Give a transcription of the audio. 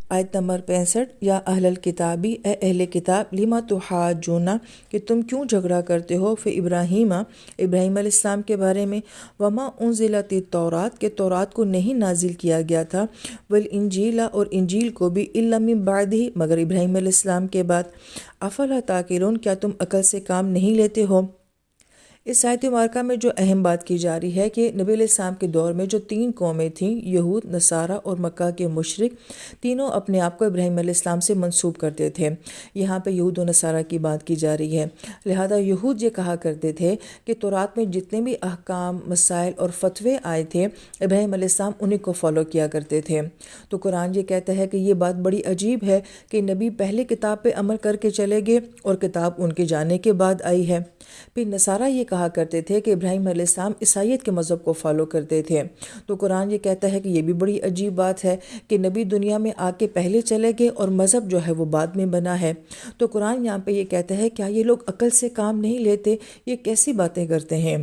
آیت نمبر 65، یا اہل الکتابی، اے اہل کتاب، لما تحاجون، کہ تم کیوں جھگڑا کرتے ہو، فی ابراہیم، ابراہیم علیہ السلام کے بارے میں، وما انزلت التورات، کہ تورات کو نہیں نازل کیا گیا تھا، والانجیل، اور انجیل کو بھی، الا من بعدہ، مگر ابراہیم علیہ السلام کے بعد، افلا تعقلون، کیا تم عقل سے کام نہیں لیتے ہو۔ اس آیت مبارکہ میں جو اہم بات کی جا رہی ہے کہ نبی علیہ السلام کے دور میں جو 3 قومیں تھیں، یہود، نصارہ اور مکہ کے مشرک، تینوں اپنے آپ کو ابراہیم علیہ السلام سے منسوب کرتے تھے۔ یہاں پہ یہود و نصارہ کی بات کی جا رہی ہے۔ لہذا یہود یہ کہا کرتے تھے کہ تورات میں جتنے بھی احکام، مسائل اور فتوے آئے تھے، ابراہیم علیہ السلام انہیں کو فالو کیا کرتے تھے۔ تو قرآن یہ کہتا ہے کہ یہ بات بڑی عجیب ہے کہ نبی پہلے کتاب پہ عمل کر کے چلے گئے اور کتاب ان کے جانے کے بعد آئی ہے۔ پھر نصارہ یہ کہا کرتے تھے کہ ابراہیم علیہ السلام عیسائیت کے مذہب کو فالو کرتے تھے۔ تو قرآن یہ کہتا ہے کہ یہ بھی بڑی عجیب بات ہے کہ نبی دنیا میں آ کے پہلے چلے گئے اور مذہب جو ہے وہ بعد میں بنا ہے۔ تو قرآن یہاں پہ یہ کہتا ہے کیا یہ لوگ عقل سے کام نہیں لیتے، یہ کیسی باتیں کرتے ہیں۔